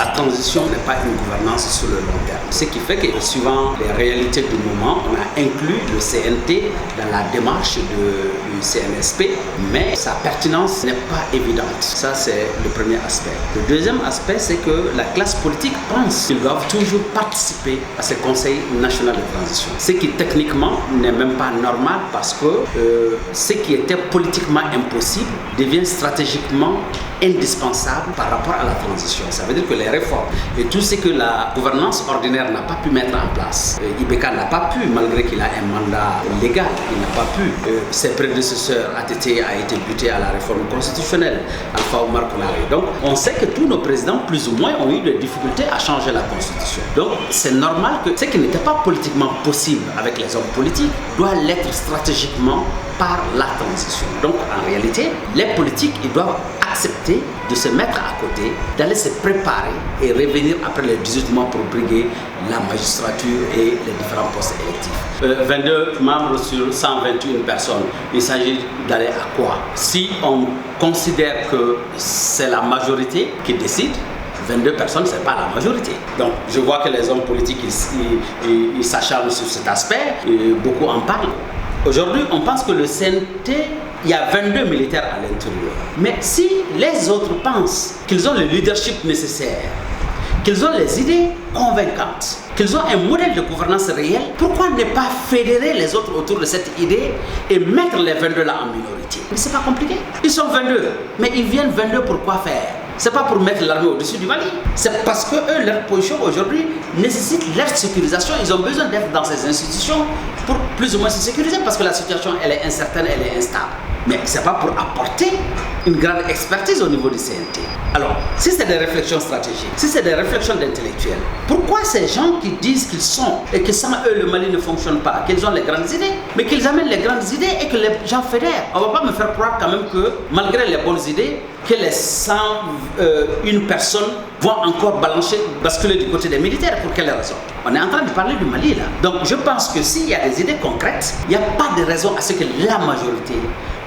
La transition n'est pas une gouvernance sur le long terme. Ce qui fait que, suivant les réalités du moment, on a inclus le CNT dans la démarche du CNSP, mais sa pertinence n'est pas évidente. Ça, c'est le premier aspect. Le deuxième aspect, c'est que la classe politique pense qu'ils doivent toujours participer à ce Conseil national de transition. Ce qui, techniquement, n'est même pas normal parce que ce qui était politiquement impossible devient stratégiquement indispensable par rapport à la transition. Ça veut dire que les réformes et tout ce que la gouvernance ordinaire n'a pas pu mettre en place, Ibeka n'a pas pu, malgré qu'il a un mandat légal, il n'a pas pu. Ses prédécesseurs, ATT a été buté à la réforme constitutionnelle, Alpha Omar Konaré. Donc on sait que tous nos présidents, plus ou moins, ont eu des difficultés à changer la constitution. Donc c'est normal que ce qui n'était pas politiquement possible avec les hommes politiques doit l'être stratégiquement par la transition. Donc en réalité, les politiques, ils doivent accepter de se mettre à côté, d'aller se préparer et revenir après les 18 mois pour briguer la magistrature et les différents postes électifs. 22 membres sur 121 personnes, il s'agit d'aller à quoi? Si on considère que c'est la majorité qui décide, 22 personnes, ce n'est pas la majorité. Donc, je vois que les hommes politiques, ils s'acharnent sur cet aspect, et beaucoup en parlent. Aujourd'hui, on pense que le CNT, il y a 22 militaires à l'intérieur. Mais si les autres pensent qu'ils ont le leadership nécessaire, qu'ils ont les idées convaincantes, qu'ils ont un modèle de gouvernance réel, pourquoi ne pas fédérer les autres autour de cette idée et mettre les 22 là en minorité? Mais c'est pas compliqué. Ils sont 22, mais ils viennent 22 pour quoi faire? C'est pas pour mettre l'armée au-dessus du Mali. C'est parce que eux, leur position aujourd'hui nécessite leur sécurisation. Ils ont besoin d'être dans ces institutions pour plus ou moins se sécuriser parce que la situation, elle est incertaine, elle est instable. Mais c'est pas pour apporter une grande expertise au niveau du CNT. Alors, si c'est des réflexions stratégiques, si c'est des réflexions d'intellectuels, pourquoi ces gens qui disent qu'ils sont et que sans eux le Mali ne fonctionne pas, qu'ils ont les grandes idées, mais qu'ils amènent les grandes idées et que les gens fédèrent? On ne va pas me faire croire quand même que, malgré les bonnes idées, que les 101 personnes vont encore basculer du côté des militaires. Pour quelle raison? On est en train de parler du Mali là. Donc je pense que s'il y a des idées concrètes, il n'y a pas de raison à ce que la majorité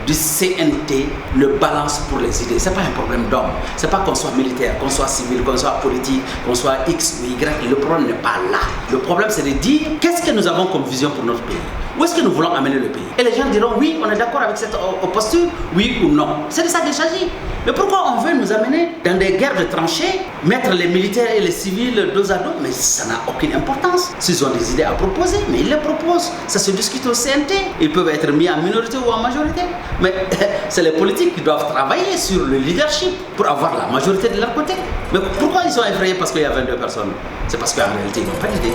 du CNT le balance pour les idées. Ce n'est pas un problème d'homme. Ce n'est pas qu'on soit militaire, qu'on soit civil, qu'on soit politique, qu'on soit X ou Y. Le problème n'est pas là. Le problème, c'est de dire qu'est-ce que nous avons comme vision pour notre pays? Où est-ce que nous voulons amener le pays? Et les gens diront oui, on est d'accord avec cette posture, oui ou non. C'est de ça qu'il s'agit. Mais pourquoi on veut nous amener dans des guerres de tranchées, mettre les militaires et les civils dos à dos? Mais ça n'a aucune importance. S'ils ont des idées à proposer, mais ils les proposent. Ça se discute au CNT. Ils peuvent être mis en minorité ou en majorité. Mais c'est les politiques qui doivent travailler sur le leadership pour avoir la majorité de leur côté. Mais pourquoi ils sont effrayés parce qu'il y a 22 personnes? C'est parce qu'en réalité, ils n'ont pas d'idée.